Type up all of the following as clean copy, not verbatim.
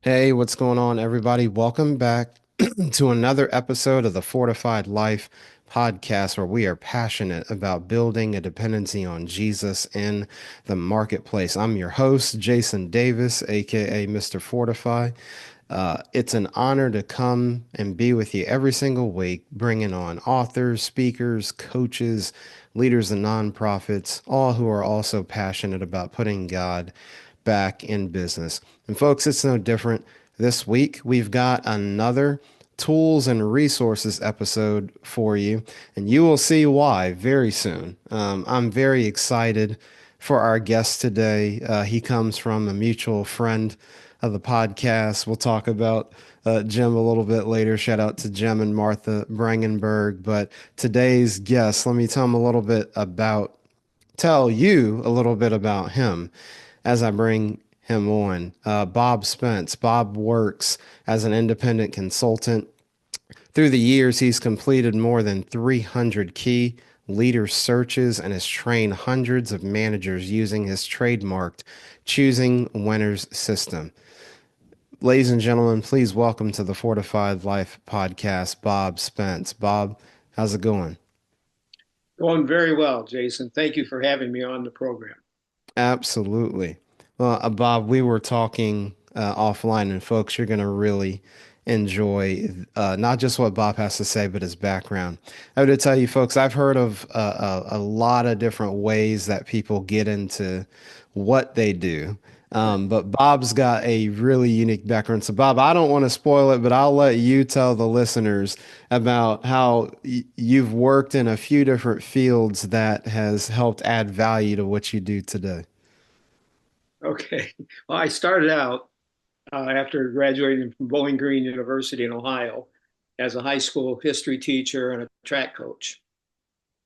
Hey, what's going on, everybody? Welcome back to another episode of the Fortified Life podcast, where we are passionate about building a dependency on Jesus in the marketplace. I'm your host, Jason Davis, aka Mr. Fortify. It's an honor to come and be with you every single week, bringing on authors, speakers, coaches, leaders of nonprofits, all who are also passionate about putting God back in business. And folks, it's no different. This week, we've got another tools and resources episode for you, and you will see why very soon. I'm very excited for our guest today. He comes from a mutual friend of the podcast. We'll talk about Jim a little bit later. Shout out to Jim and Martha Brangenberg. But today's guest, let me tell you a little bit about him as I bring him on. Bob Spence. Bob works as an independent consultant. Through the years, he's completed more than 300 key leader searches and has trained hundreds of managers using his trademarked Choosing Winners system. Ladies and gentlemen, please welcome to the Fortified Life podcast, Bob Spence. Bob, how's it going? Going very well, Jason. Thank you for having me on the program. Absolutely. Well, Bob, we were talking offline, and folks, you're going to really enjoy not just what Bob has to say, but his background. I would tell you, folks, I've heard of a lot of different ways that people get into what they do. But Bob's got a really unique background. So, Bob, I don't want to spoil it, but I'll let you tell the listeners about how you've worked in a few different fields that has helped add value to what you do today. Okay. Well, I started out after graduating from Bowling Green University in Ohio as a high school history teacher and a track coach,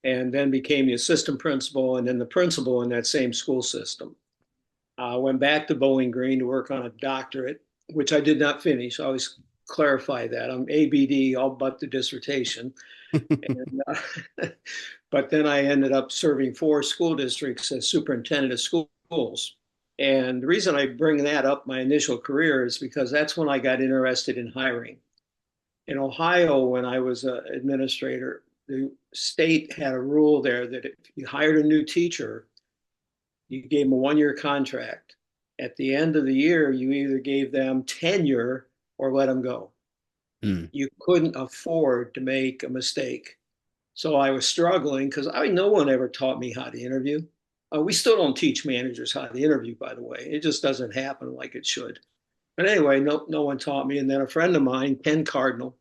and then became the assistant principal and then the principal in that same school system. I went back to Bowling Green to work on a doctorate, which I did not finish. I always clarify that. I'm ABD, all but the dissertation. And, but then I ended up serving four school districts as superintendent of schools. And the reason I bring that up my initial career is because that's when I got interested in hiring. In Ohio, when I was an administrator, the state had a rule there that if you hired a new teacher, you gave them a 1 year contract. At the end of the year, you either gave them tenure or let them go. Hmm. You couldn't afford to make a mistake. So I was struggling because no one ever taught me how to interview. We still don't teach managers how to interview, by the way. It just doesn't happen like it should. But anyway, no one taught me. And then a friend of mine, Ken Cardinal,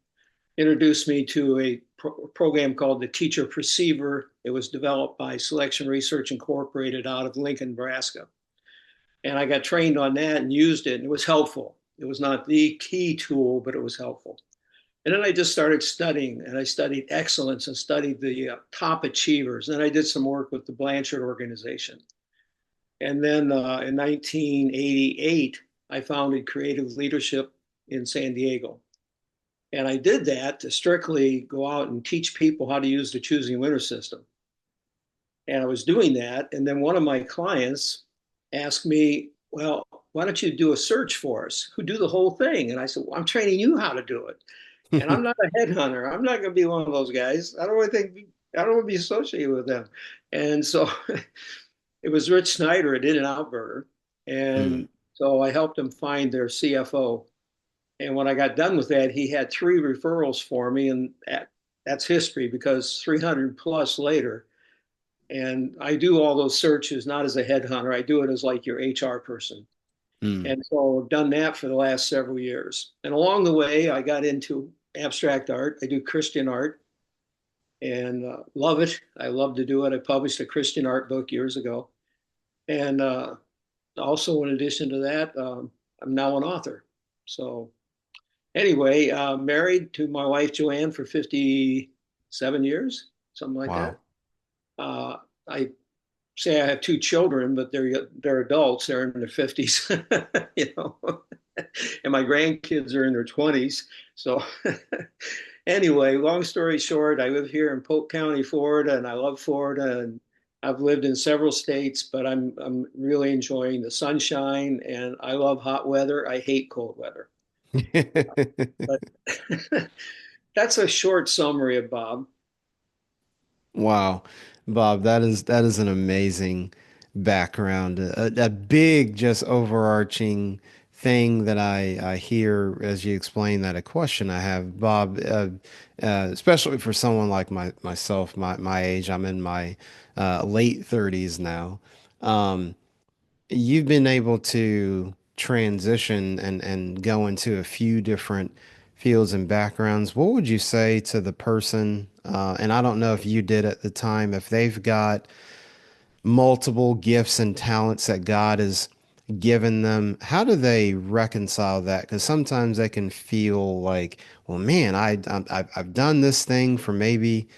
introduced me to a program called the Teacher Perceiver. It was developed by Selection Research Incorporated out of Lincoln, Nebraska. And I got trained on that and used it, and it was helpful. It was not the key tool, but it was helpful. And then I just started studying, and I studied excellence and studied the top achievers. And then I did some work with the Blanchard organization. And then in 1988, I founded Creative Leadership in San Diego. And I did that to strictly go out and teach people how to use the Choosing Winner system. And I was doing that. And then one of my clients asked me, well, why don't you do a search for us? Who do the whole thing? And I said, well, I'm training you how to do it. And I'm not a headhunter. I'm not going to be one of those guys. I don't want to be associated with them. And so it was Rich Snyder at In-N-Out Burger. Hmm. And so I helped him find their CFO. And when I got done with that, he had three referrals for me. And that's history because 300 plus later, and I do all those searches not as a headhunter. I do it as like your HR person. Hmm. And so I've done that for the last several years. And along the way, I got into abstract art. I do Christian art and love it. I love to do it. I published a Christian art book years ago. And also, in addition to that, I'm now an author. So, anyway, married to my wife, Joanne, for 57 years, something like that. Wow. I say I have two children, but they're adults. They're in their 50s, you know, and my grandkids are in their 20s. So anyway, long story short, I live here in Polk County, Florida, and I love Florida. And I've lived in several states, but I'm really enjoying the sunshine, and I love hot weather. I hate cold weather. But that's a short summary of Bob. Wow, Bob, that is an amazing background. A big, just overarching thing that I hear as you explain that. A question I have, Bob, especially for someone like myself, my age. I'm in my late 30s now. Um, you've been able to transition and go into a few different fields and backgrounds. What would you say to the person, and I don't know if you did at the time, if they've got multiple gifts and talents that God has given them, how do they reconcile that? Because sometimes they can feel like, well, man, I've done this thing for maybe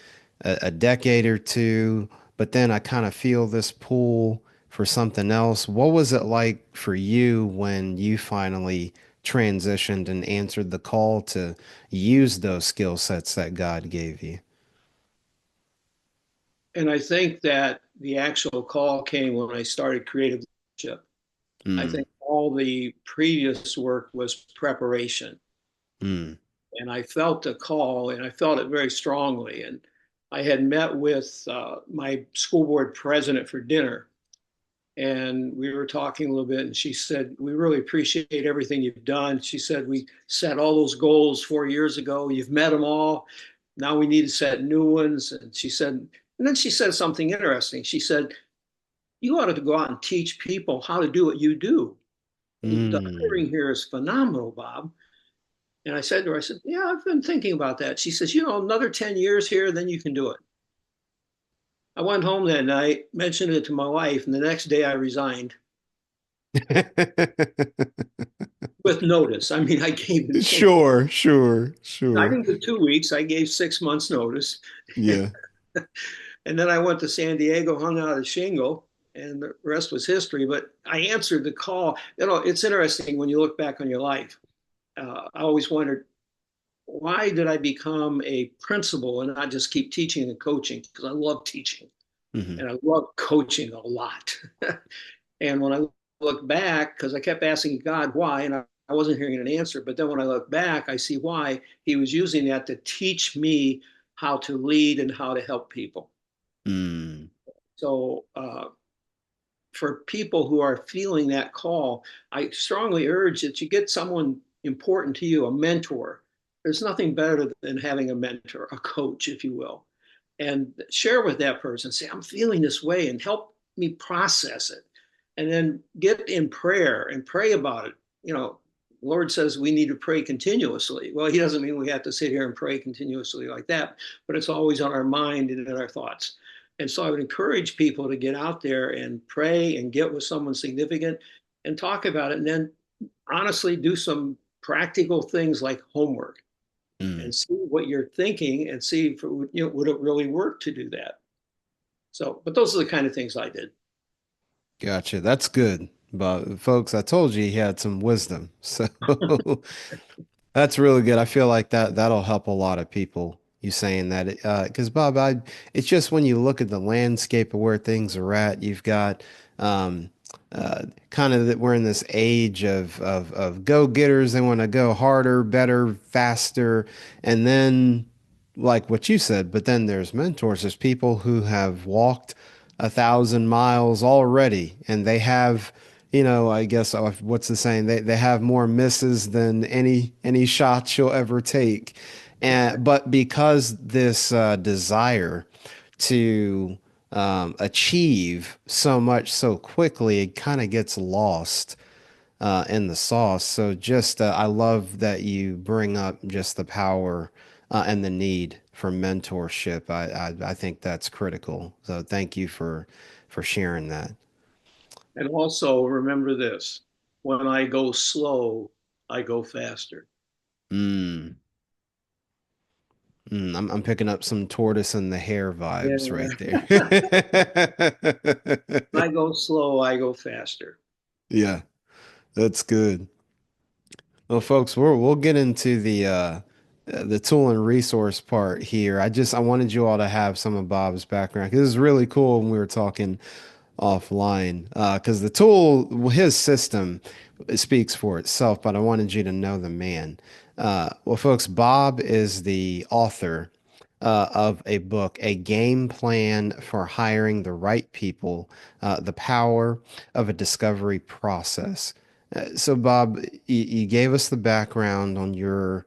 a decade or two, but then I kind of feel this pull for something else. What was it like for you when you finally transitioned and answered the call to use those skill sets that God gave you? And I think that the actual call came when I started creative leadership. I Mm, think all the previous work was preparation. mm, And I felt the call and I felt it very strongly. And I had met with my school board president for dinner, and we were talking a little bit, and she said, "We really appreciate everything you've done." She said, "We set all those goals 4 years ago. You've met them all. Now we need to set new ones." And she said, and then she said something interesting. She said, "You ought to go out and teach people how to do what you do. The mm. hiring here is phenomenal, Bob." And I said to her, I said, "Yeah, I've been thinking about that." She says, "Another 10 years here, then you can do it." I went home that night, mentioned it to my wife, and the next day I resigned with notice. I mean, I gave it, Sure, sure, I sure. didn't give 2 weeks, I gave 6 months notice. Yeah. And then I went to San Diego, hung out a shingle, and the rest was history. But I answered the call. It's interesting when you look back on your life. I always wondered, why did I become a principal and not just keep teaching and coaching? Because I love teaching Hmm. and I love coaching a lot. And when I look back, because I kept asking God why, and I wasn't hearing an answer. But then when I look back, I see why He was using that to teach me how to lead and how to help people. Mm, So for people who are feeling that call, I strongly urge that you get someone important to you, a mentor. There's nothing better than having a mentor, a coach, if you will, and share with that person. Say, "I'm feeling this way," and help me process it. And then get in prayer and pray about it. You know, the Lord says we need to pray continuously. Well, He doesn't mean we have to sit here and pray continuously like that, but it's always on our mind and in our thoughts. And so I would encourage people to get out there and pray and get with someone significant and talk about it. And then honestly do some practical things like homework mm. and see what you're thinking and see if would it really work to do that. So, but those are the kind of things I did. Gotcha. That's good. But folks, I told you he had some wisdom. So that's really good. I feel like that'll help a lot of people. You saying that because Bob, it's just when you look at the landscape of where things are at, you've got um, kind of that we're in this age of go-getters. They want to go harder, better, faster, and then like what you said. But then there's mentors. There's people who have walked 1,000 miles already, and they have I guess what's the saying? They have more misses than any shots you'll ever take. And but because this desire to achieve so much so quickly, it kind of gets lost in the sauce. So just I love that you bring up just the power and the need for mentorship. I think that's critical. So thank you for sharing that. And also remember this, when I go slow, I go faster. Mm. I'm picking up some tortoise and the hare vibes Yeah. right there. When I go slow, I go faster. Yeah, that's good. Well, folks, we'll get into the tool and resource part here. I wanted you all to have some of Bob's background because it was really cool when we were talking offline. Because the tool, his system, it speaks for itself, but I wanted you to know the man. Well, folks, Bob is the author of a book, A Game Plan for Hiring the Right People, The Power of a Discovery Process. So, Bob, you gave us the background on your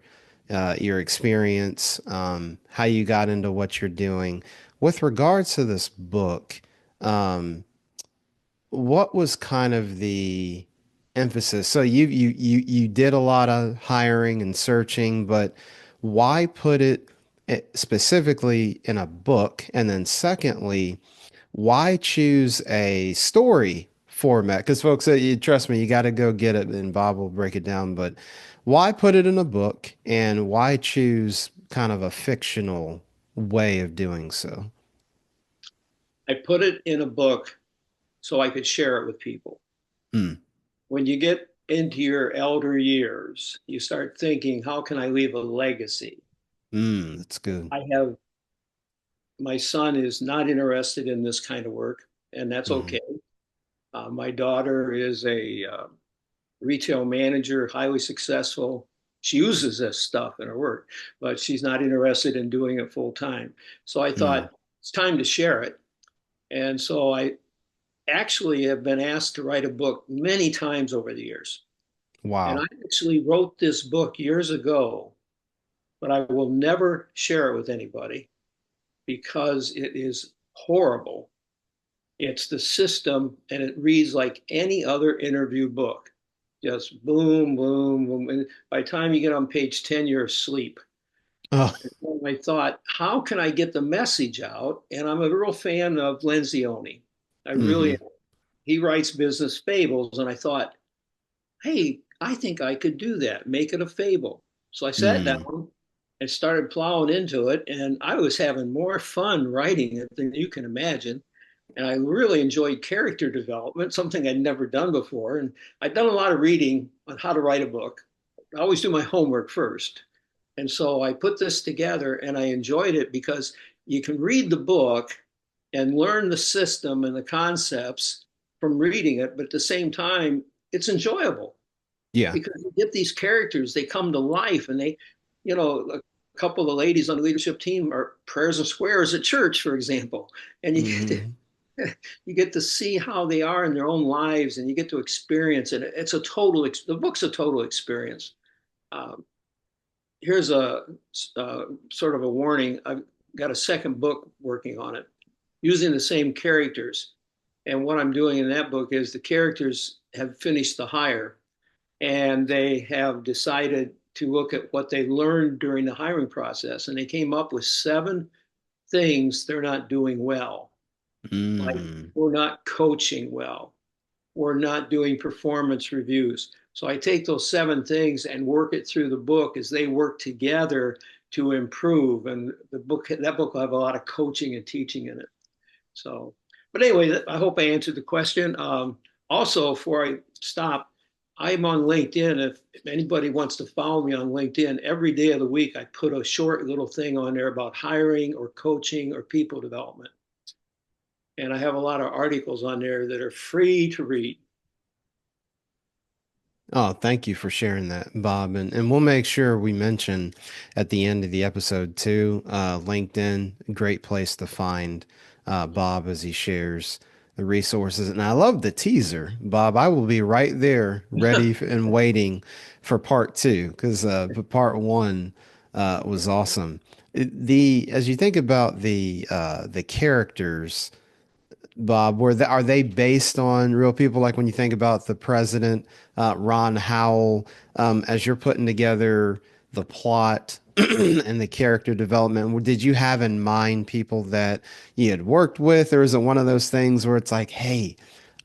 experience, how you got into what you're doing. With regards to this book, um, what was kind of the emphasis? So you did a lot of hiring and searching, but why put it specifically in a book? And then secondly, why choose a story format? Because folks, you trust me, you got to go get it, and Bob will break it down. But why put it in a book, and why choose kind of a fictional way of doing so? I put it in a book so I could share it with people. Hmm. When you get into your elder years, you start thinking, how can I leave a legacy? That's good. I have my son is not interested in this kind of work, and that's Hmm. okay. My daughter is a retail manager, highly successful. She uses this stuff in her work, but she's not interested in doing it full time. So I Hmm. thought it's time to share it. And so I actually have been asked to write a book many times over the years. And I Wow. actually wrote this book years ago, but I will never share it with anybody because it is horrible. It's the system, and it reads like any other interview book. Just boom, boom, boom. And by the time you get on page 10, you're asleep. Oh. And I thought, how can I get the message out? And I'm a real fan of Lencioni. I really Hmm. am. He writes business fables. And I thought, hey, I think I could do that, make it a fable. So I sat Hmm. down and started plowing into it. And I was having more fun writing it than you can imagine. And I really enjoyed character development, something I'd never done before. And I'd done a lot of reading on how to write a book. I always do my homework first. And so I put this together and I enjoyed it because you can read the book and learn the system and the concepts from reading it, but at the same time, it's enjoyable Yeah. because you get these characters, they come to life and a couple of the ladies on the leadership team are prayers and squares at church, for example. And you get Hmm. to, you get to see how they are in their own lives and you get to experience it. It's the book's a total experience. Um, Here's a sort of a warning. I've got a second book working on it using the same characters. And what I'm doing in that book is the characters have finished the hire and they have decided to look at what they learned during the hiring process. And they came up with 7 things they're not doing well. Like, Mm. we're not coaching well, we're not doing performance reviews. So I take those 7 things and work it through the book as they work together to improve. And that book will have a lot of coaching and teaching in it. So, but anyway, I hope I answered the question. Also, before I stop, I'm on LinkedIn. If anybody wants to follow me on LinkedIn, every day of the week, I put a short little thing on there about hiring or coaching or people development. And I have a lot of articles on there that are free to read. Oh, thank you for sharing that, Bob. And we'll make sure we mention at the end of the episode too, LinkedIn, great place to find Bob as he shares the resources. And I love the teaser, Bob. I will be right there, ready and waiting for part two, because part one was awesome. As you think about the characters. Bob, are they based on real people? Like when you think about the president, Ron Howell, as you're putting together the plot and the character development, did you have in mind people that you had worked with, or is it one of those things where it's like, hey,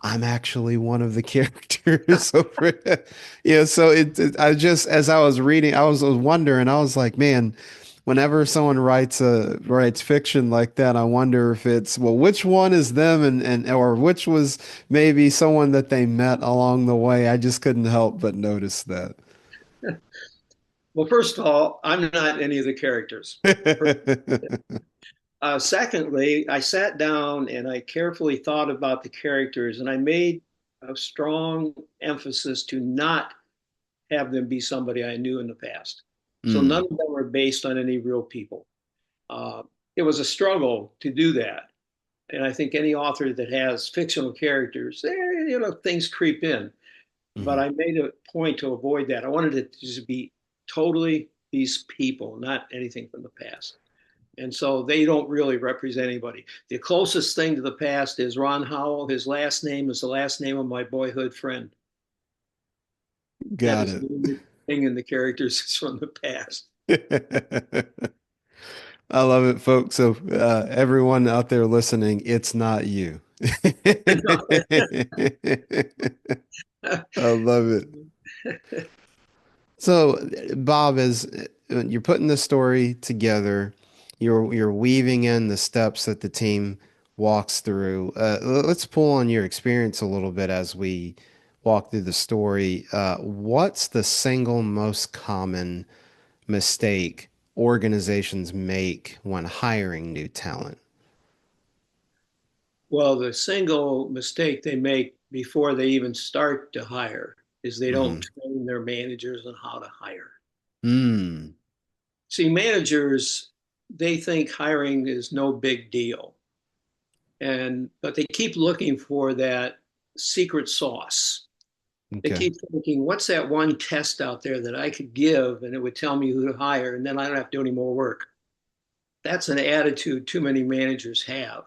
I'm actually one of the characters over here? Yeah, so I just as I was reading, I was wondering, I was like, man, whenever someone writes fiction like that, I wonder if it's well, which one is them and or which was maybe someone that they met along the way. I just couldn't help but notice that. Well, first of all, I'm not any of the characters. Secondly, I sat down and I carefully thought about the characters, and I made a strong emphasis to not have them be somebody I knew in the past. So none Mm, of them were based on any real people. Uh, it was a struggle to do that. And I think any author that has fictional characters, things creep in. But mhm. I made a point to avoid that. I wanted it to just be totally these people, not anything from the past. And so they don't really represent anybody. The closest thing to the past is Ron Howell. His last name is the last name of my boyhood friend. That Got is the only thing in the characters is from the past. it. I love it, folks. So, everyone out there listening, it's not you. I love it. So, Bob, as you're putting the story together, you're weaving in the steps that the team walks through. Let's pull on your experience a little bit as we walk through the story. What's the single most common mistake organizations make when hiring new talent? Well, the single mistake they make before they even start to hire is they don't Hmm. train their managers on how to hire. Mm. See, managers, they think hiring is no big deal. But they keep looking for that secret sauce. They Okay. keep thinking, what's that one test out there that I could give and it would tell me who to hire and then I don't have to do any more work? That's an attitude too many managers have.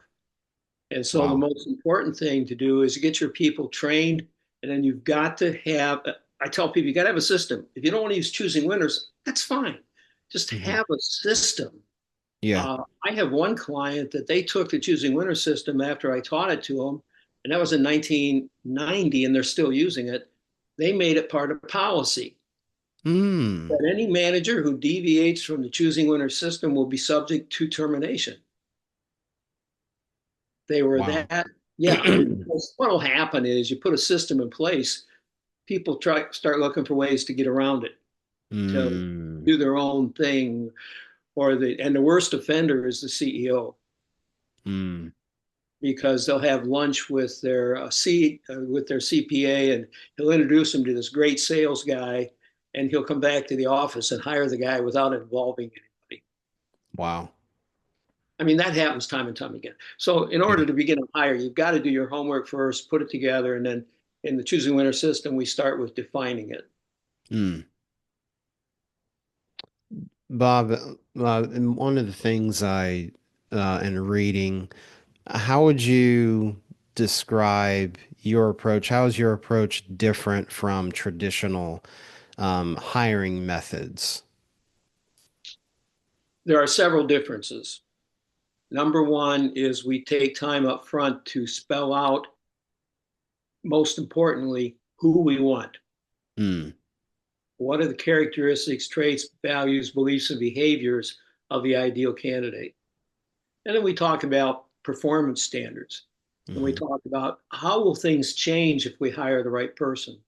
And so the Wow. most important thing to do is get your people trained, and then you've got to have. I tell people you got to have a system. If you don't want to use choosing winners, that's fine. Just Hmm. have a system. Yeah. I have one client that they took the choosing winner system after I taught it to them, and that was in 1990, and they're still using it. They made it part of policy Mm. that any manager who deviates from the choosing winner system will be subject to termination. They were Wow. that, yeah, because what will happen is you put a system in place, people start looking for ways to get around it, to Mm. do their own thing, and the worst offender is the CEO Mm. because they'll have lunch with their with their CPA, and he'll introduce them to this great sales guy, and he'll come back to the office and hire the guy without involving anybody. Wow. I mean, that happens time and time again. So, in Yeah. order to begin a hire, you've got to do your homework first, put it together, and then in the choosing winner system, we start with defining it. Mm. Bob, and one of the things in reading, how would you describe your approach? How is your approach different from traditional hiring methods? There are several differences. Number one is we take time up front to spell out, most importantly, who we want. Mm. What are the characteristics, traits, values, beliefs, and behaviors of the ideal candidate? And then we talk about performance standards. And we Hmm. talk about how will things change if we hire the right person?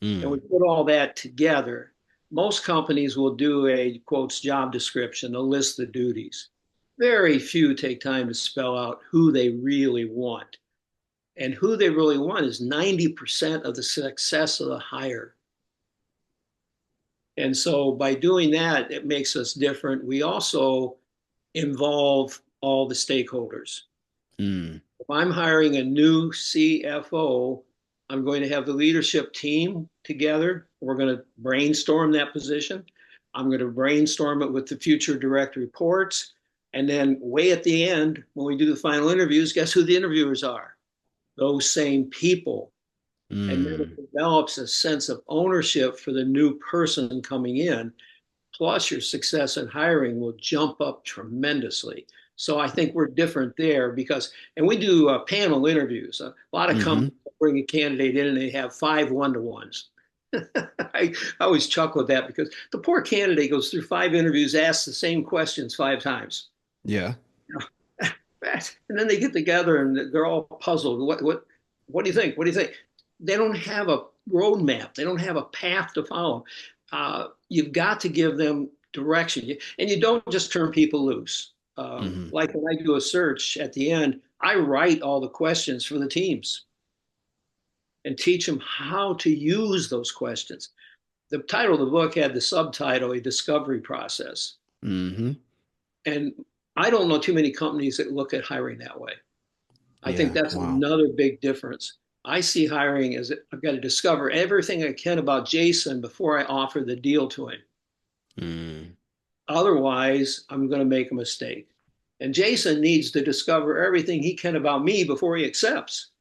And we Mm. put all that together. Most companies will do a quotes job description, they'll list the duties. Very few take time to spell out who they really want. And who they really want is 90% of the success of the hire. And so by doing that, it makes us different. We also involve all the stakeholders. Mm. If I'm hiring a new CFO, I'm going to have the leadership team together. We're going to brainstorm that position. I'm going to brainstorm it with the future direct reports. And then, way at the end, when we do the final interviews, guess who the interviewers are? Those same people. And then Mm. it develops a sense of ownership for the new person coming in. Plus, your success in hiring will jump up tremendously. So I think we're different there because, and we do panel interviews. A lot of Hmm. companies bring a candidate in and they have 5 1-to-1s. I always chuckle at that because the poor candidate goes through 5 interviews, asks the same questions 5 times. Yeah. And then they get together and they're all puzzled. What do you think? What do you think? They don't have a roadmap. They don't have a path to follow. you've got to give them direction, and you don't just turn people loose. Hmm. Like when I do a search at the end, I write all the questions for the teams and teach them how to use those questions. The title of the book had the subtitle, A Discovery Process. Hmm. And I don't know too many companies that look at hiring that way. I think Yeah. that's Wow. another big difference. I see hiring as I've got to discover everything I can about Jason before I offer the deal to him. Mm. Otherwise, I'm going to make a mistake. And Jason needs to discover everything he can about me before he accepts.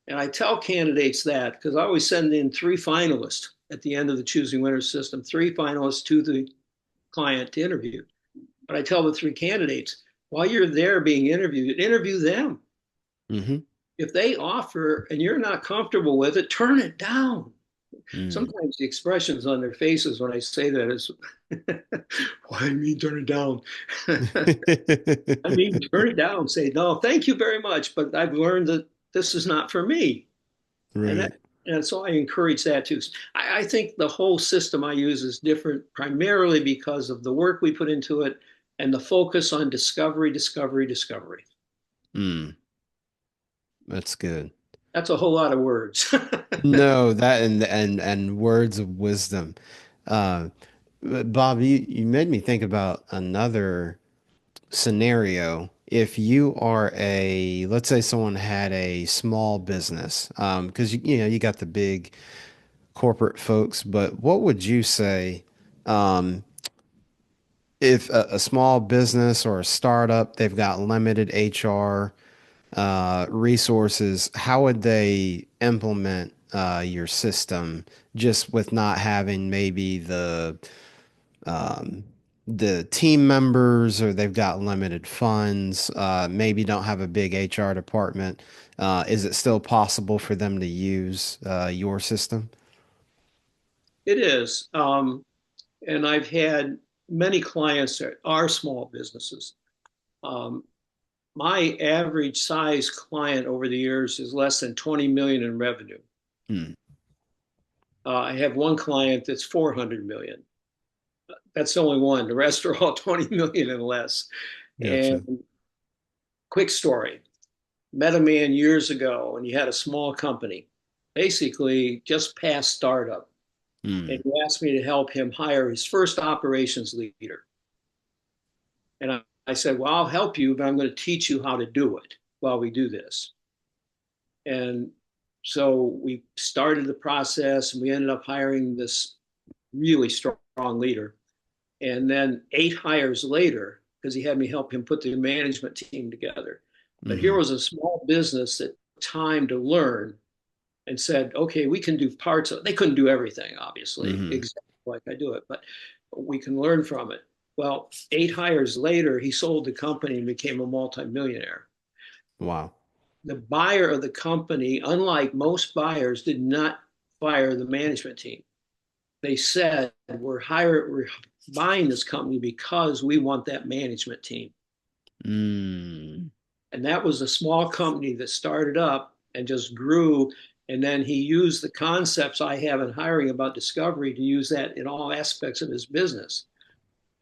And I tell candidates that because I always send in three finalists at the end of the choosing winners system, three finalists to the client to interview. But I tell the three candidates, while you're there being interviewed, interview them. Hmm. If they offer and you're not comfortable with it, turn it down. Mm. Sometimes the expressions on their faces when I say that is, why do you mean turn it down? I mean, turn it down. Say, no, thank you very much, but I've learned that this is not for me. And Right. that, and so I encourage that too. I think the whole system I use is different primarily because of the work we put into it and the focus on discovery, discovery, discovery. Mm. That's good. That's a whole lot of words. No, that and words of wisdom. Uh, but Bob, you made me think about another scenario. If you are let's say someone had a small business, because you know you got the big corporate folks, but what would you say, um, if a small business or a startup, they've got limited HR resources, how would they implement your system just with not having maybe um, the team members, or they've got limited funds, maybe don't have a big HR department? Is it still possible for them to use your system? It is. And I've had many clients that are small businesses. Um, my average size client over the years is less than 20 million in revenue. Hmm. I have one client that's 400 million. That's the only one. The rest are all 20 million and less. And Gotcha. quick story, met a man years ago and he had a small company, basically just past startup. And Hmm. he asked me to help him hire his first operations leader. And I said, well, I'll help you, but I'm going to teach you how to do it while we do this. And so we started the process and we ended up hiring this really strong leader. And then 8 hires later, because he had me help him put the management team together. But here Hmm. was a small business that time to learn and said, okay, we can do parts of it. They couldn't do everything, obviously, Hmm. exactly like I do it, but we can learn from it. Well, 8 hires later, he sold the company and became a multimillionaire. Wow. The buyer of the company, unlike most buyers, did not fire the management team. They said, we're buying this company because we want that management team. Mm. And that was a small company that started up and just grew. And then he used the concepts I have in hiring about discovery to use that in all aspects of his business.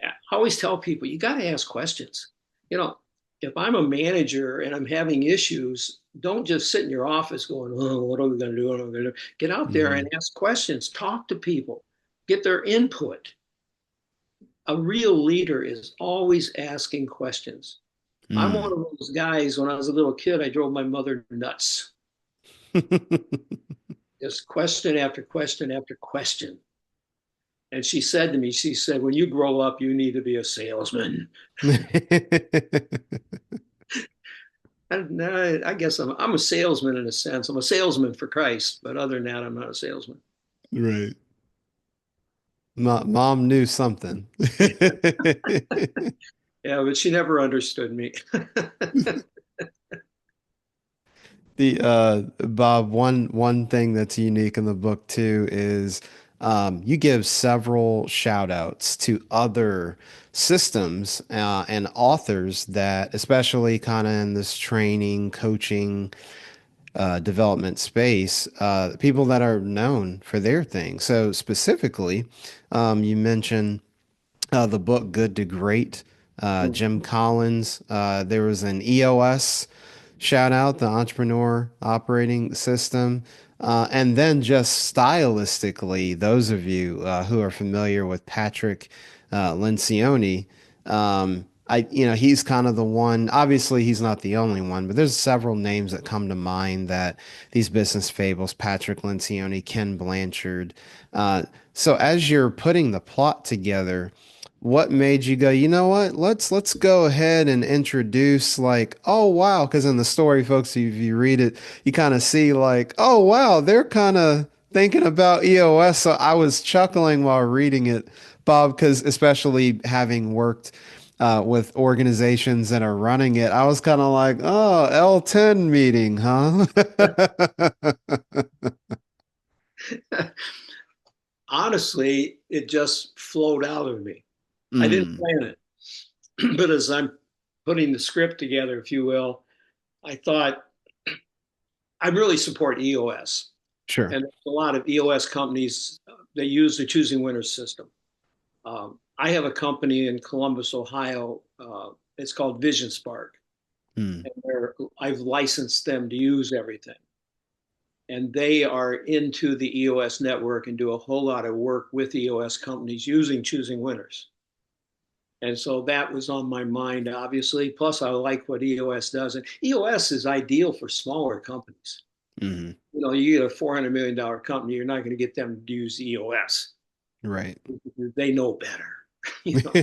I always tell people, you got to ask questions. You know, if I'm a manager and I'm having issues, don't just sit in your office going, oh, what are we going to do? What are we going to do? Get out there Hmm. and ask questions, talk to people, get their input. A real leader is always asking questions. I'm one Mm. of those guys. When I was a little kid, I drove my mother nuts. Just question after question after question. And she said to me, she said, when you grow up, you need to be a salesman. I guess I'm a salesman in a sense. I'm a salesman for Christ, but other than that, I'm not a salesman. Right. Mom knew something. Yeah, but she never understood me. The Bob, one thing that's unique in the book too is you give several shout outs to other systems and authors that, especially kind of in this training, coaching development space, people that are known for their thing. So specifically, you mentioned the book Good to Great, Jim Collins. There was an EOS shout out, the Entrepreneur Operating System. And then just stylistically, those of you who are familiar with Patrick Lencioni, he's kind of the one. Obviously, he's not the only one, but there's several names that come to mind that these business fables: Patrick Lencioni, Ken Blanchard. Uh, so as you're putting the plot together, what made you go, you know what? Let's go ahead and introduce like, oh wow, because in the story, folks, if you read it, you kind of see like, oh wow, they're kind of thinking about EOS. So I was chuckling while reading it, Bob, because especially having worked with organizations that are running it, I was kind of like, oh, L10 meeting, huh? Honestly, it just flowed out of me. I didn't Mm, plan it, but as I'm putting the script together, if you will, I thought I really support EOS, sure. and there's a lot of EOS companies that use the choosing winners system. I have a company in Columbus, Ohio. It's called Vision Spark, Mm, and I've licensed them to use everything. And they are into the EOS network and do a whole lot of work with EOS companies using choosing winners. And so that was on my mind, obviously. Plus, I like what EOS does. And EOS is ideal for smaller companies. mm, You know, you get a $400 million company, you're not going to get them to use EOS. right. They know better, you know.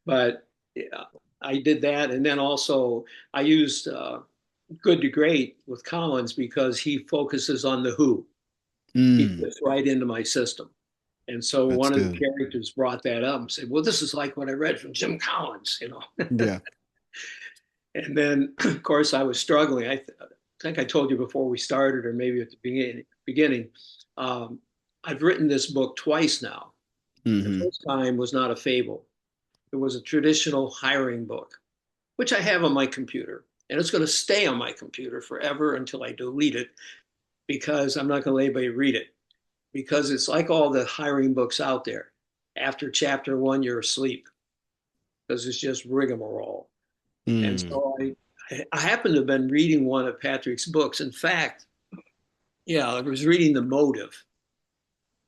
But yeah, I did that. And then also, I used Good to Great with Collins because he focuses on the who. He Mm, fits right into my system. And so that's one of the good. characters brought that up and said, well, this is like what I read from Jim Collins, you know. Yeah. And then, of course, I was struggling. Think I told you before we started, or maybe at the beginning. Um, I've written this book twice now. The Hmm. first time was not a fable. It was a traditional hiring book, which I have on my computer. And it's going to stay on my computer forever until I delete it because I'm not going to let anybody read it. Because it's like all the hiring books out there. After chapter one, you're asleep because it's just rigmarole. And Mm, so I happen to have been reading one of Patrick's books. In fact, yeah, I was reading The Motive,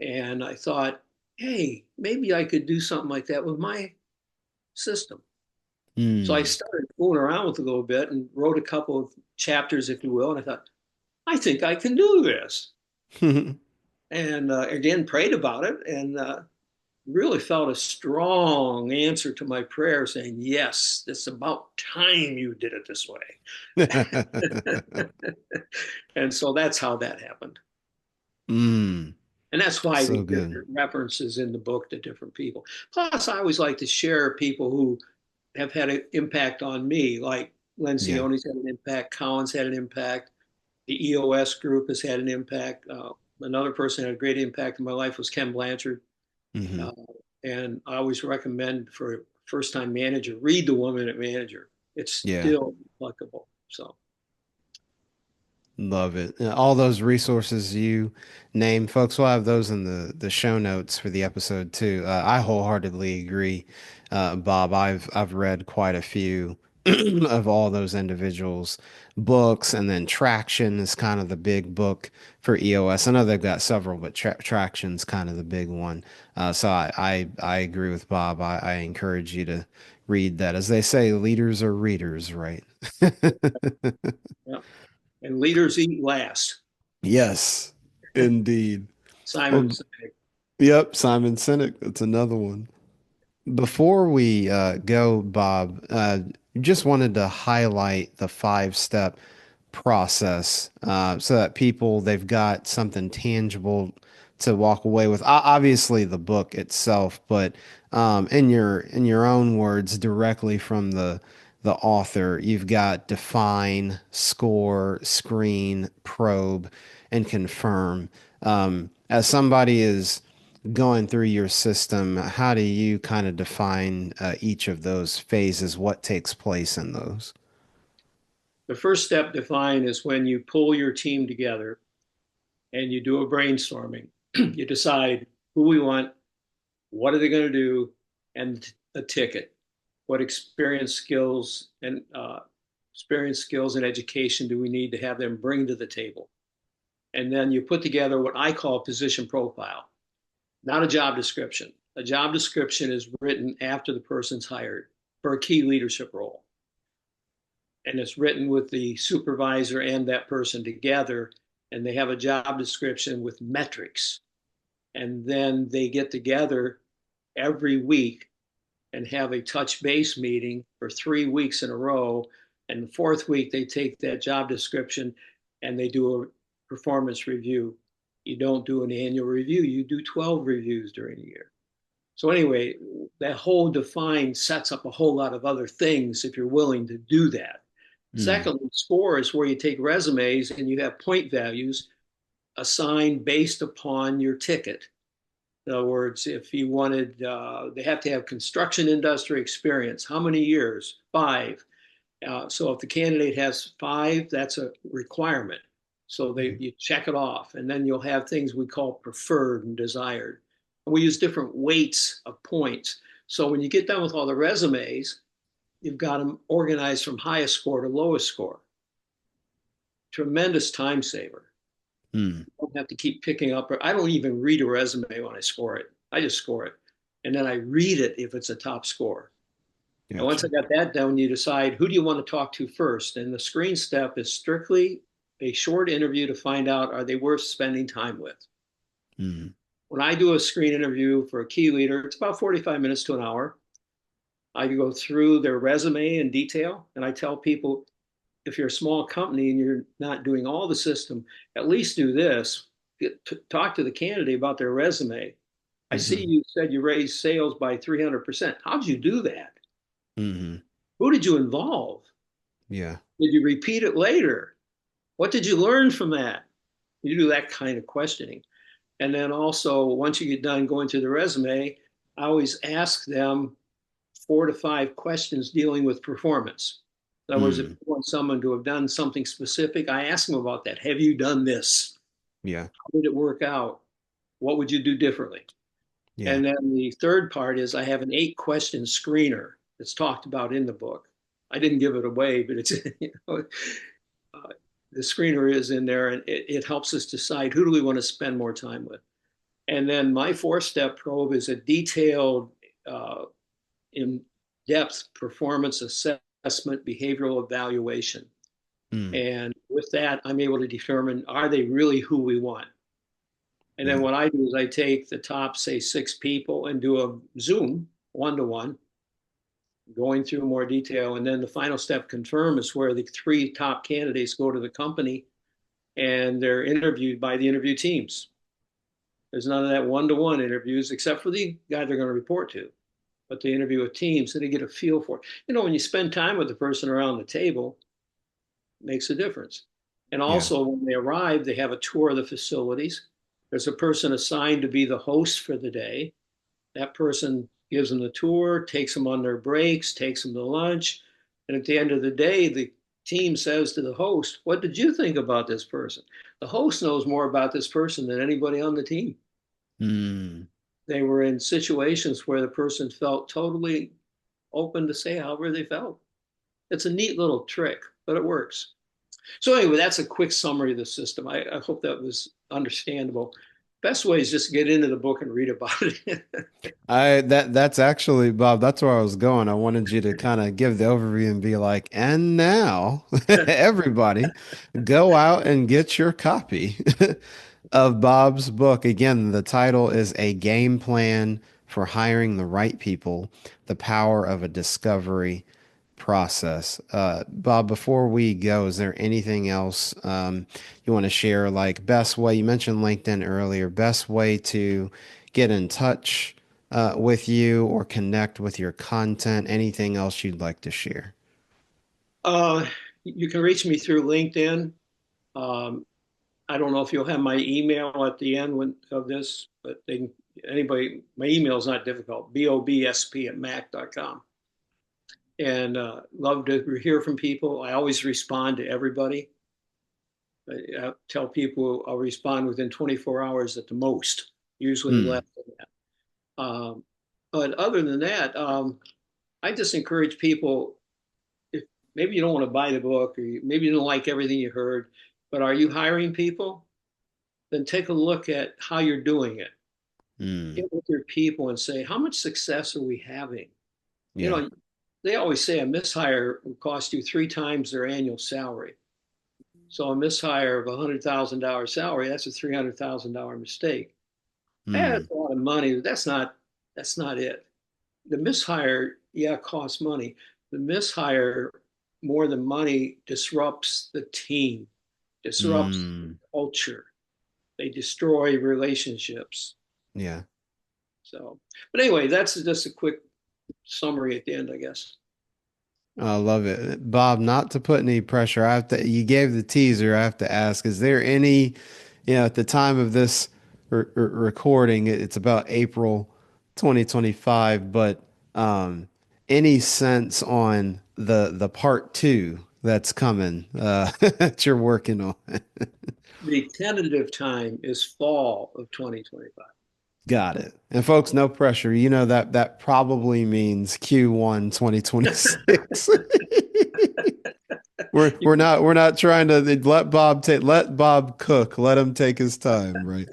and I thought, hey, maybe I could do something like that with my system. So I mm. started fooling around with it a little bit and wrote a couple of chapters, if you will. And I thought, I think I can do this. And again, prayed about it and really felt a strong answer to my prayer saying, yes, it's about time you did it this way. And so that's how that happened. Mm, And that's why so the good. different references in the book to different people. Plus, I always like to share people who have had an impact on me, like Yeah. Lencioni's had an impact, Collins had an impact, the EOS group has had an impact. Another person that had a great impact in my life was Ken Blanchard. Hmm. Uh, and I always recommend for a first time manager, read The Woman at Manager. It's Yeah. still applicable. So, Love it. All those resources you name, folks, will have those in the show notes for the episode too. I wholeheartedly agree, Bob. I've read quite a few of all those individuals' books, and then Traction is kind of the big book for EOS. I know they've got several, but Traction's kind of the big one. So I agree with Bob. I encourage you to read that. As they say, leaders are readers, right? yeah. And leaders eat last. Yes, indeed. Simon Well, Sinek. yep, Simon Sinek. That's another one. Before we go, Bob, just wanted to highlight the five-step process so that people they've got something tangible to walk away with. Obviously, the book itself, but in your own words, directly from the author, you've got define, score, screen, probe, and confirm. As somebody is going through your system, how do you kind of define each of those phases? What takes place in those? The first step defined is when you pull your team together and you do a brainstorming. You decide who we want, what are they going to do, and a ticket. What experience, skills, and education do we need to have them bring to the table? And then you put together what I call a position profile, not a job description. A job description is written after the person's hired for a key leadership role. And it's written with the supervisor and that person together, and they have a job description with metrics. And then they get together every week and have a touch base meeting for 3 weeks in a row. And the fourth week, they take that job description and they do a performance review. You don't do an annual review, you do 12 reviews during a year. So, anyway, that whole define sets up a whole lot of other things if you're willing to do that. Mm, Secondly, score is where you take resumes and you have point values assigned based upon your ticket. In other words, if you wanted, they have to have construction industry experience. How many years? 5. So if the candidate has 5, that's a requirement. So you check it off, and then you'll have things we call preferred and desired. And we use different weights of points. So when you get done with all the resumes, you've got them organized from highest score to lowest score. Tremendous time saver. mm, Don't have to keep picking up. I don't even read a resume when I score it. I just score it. And then I read it if it's a top score. And once I gotcha. got that done, you decide who do you want to talk to first. And the screen step is strictly a short interview to find out are they worth spending time with. Mm, When I do a screen interview for a key leader, it's about 45 minutes to an hour. I go through their resume in detail and I tell people if you're a small company and you're not doing all the system, at least do this. Talk to the candidate about their resume. I see mm-hmm, you said you raised sales by 300%. How'd you do that? mm-hmm. Who did you involve? Yeah. Did you repeat it later? What did you learn from that? You do that kind of questioning. And then also, once you get done going through the resume, I always ask them 4 to 5 questions dealing with performance. In other words, if Mm, you want someone to have done something specific, I ask them about that. Have you done this? yeah. How did it work out? What would you do differently? Yeah. And then the third part is I have an 8 question screener that's talked about in the book. I didn't give it away, but it's uh, the screener is in there, and it helps us decide who do we want to spend more time with. And then my 4 step probe is a detailed, uh, in-depth performance assessment, behavioral evaluation. Mm, And with that, I'm able to determine are they really who we want? And then yeah. what I do is I take the top, say, 6 people and do a Zoom 1 to 1, going through more detail. And then the final step, confirm, is where the 3 top candidates go to the company and they're interviewed by the interview teams. There's none of that 1 to 1 interviews except for the guy they're going to report to, but they interview with teams so they get a feel for it. When you spend time with the person around the table, it makes a difference. And Yeah. also, when they arrive, they have a tour of the facilities. There's a person assigned to be the host for the day. That person gives them the tour, takes them on their breaks, takes them to lunch. And at the end of the day, the team says to the host, what did you think about this person? The host knows more about this person than anybody on the team. Mm, They were in situations where the person felt totally open to say however they felt. It's a neat little trick, but it works. So anyway, that's a quick summary of the system. I hope that was understandable. Best way is just get into the book and read about it. that's actually, Bob, that's where I was going. I wanted you to kind of give the overview and be like, and now everybody go out and get your copy of Bob's book. Again, the title is A Game Plan for Hiring the Right People, The Power of a Discovery Process. Bob, before we go, is there anything else you want to share? Like best way, you mentioned LinkedIn earlier, best way to get in touch with you or connect with your content, anything else you'd like to share? uh, you can reach me through LinkedIn. Um, I don't know if you'll have my email at the end of this, but my email is not difficult. bobsp@mac.com. and love to hear from people. I always respond to everybody. I tell people I'll respond within 24 hours at the most, usually less Mm, than that. But other than that, I just encourage people, if maybe you don't want to buy the book, or maybe you don't like everything you heard, but are you hiring people? Then take a look at how you're doing it. mm, Get with your people and say, how much success are we having? You yeah. know, they always say a mishire will cost you 3 times their annual salary. So a mishire of $100,000 salary, that's a $300,000 mistake. Mm, That's a lot of money. That's not it. The mishire, yeah, costs money. The mishire, more than money, disrupts the team, disrupts mm, culture. They destroy relationships. yeah. So, but anyway, that's just a quick summary at the end, I guess. I love it. Bob, not to put any pressure, you gave the teaser. I have to ask, is there any, at the time of this recording, it's about April 2025, but any sense on the part two that's coming, that you're working on? The tentative time is fall of 2025. Got it. And folks, no pressure. You know that probably means Q1 2026. We're not trying to let Bob cook. Let him take his time, right?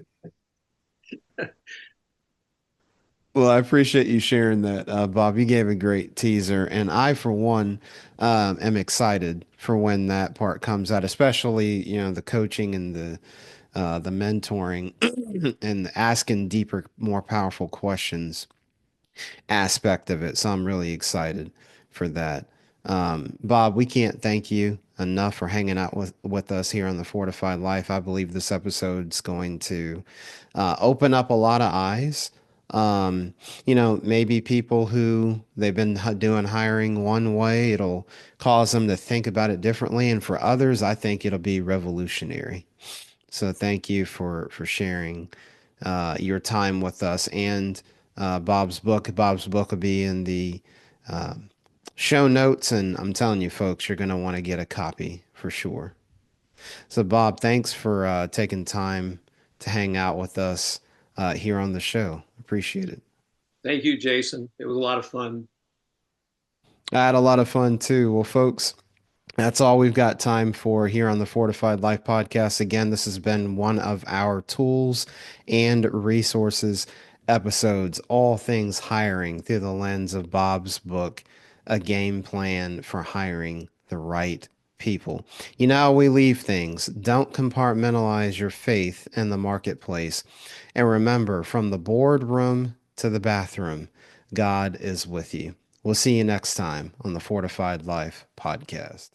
Well, I appreciate you sharing that, Bob. You gave a great teaser, and I, for one, am excited for when that part comes out, especially the coaching and the mentoring and asking deeper, more powerful questions aspect of it. So I'm really excited for that. Bob, we can't thank you enough for hanging out with us here on the Fortified Life. I believe this episode's going to open up a lot of eyes. Maybe people who they've been doing hiring one way, it'll cause them to think about it differently. And for others, I think it'll be revolutionary. So thank you for sharing your time with us and Bob's book. Bob's book will be in the um, show notes, and I'm telling you, folks, you're going to want to get a copy for sure. So, Bob, thanks for taking time to hang out with us here on the show. Appreciate it. Thank you, Jason. It was a lot of fun. I had a lot of fun too. Well, folks, that's all we've got time for here on the Fortified Life podcast. Again, this has been one of our tools and resources episodes, all things hiring through the lens of Bob's book, A Game Plan for Hiring the Right People. You know how we leave things. Don't compartmentalize your faith in the marketplace. And remember, from the boardroom to the bathroom, God is with you. We'll see you next time on the Fortified Life podcast.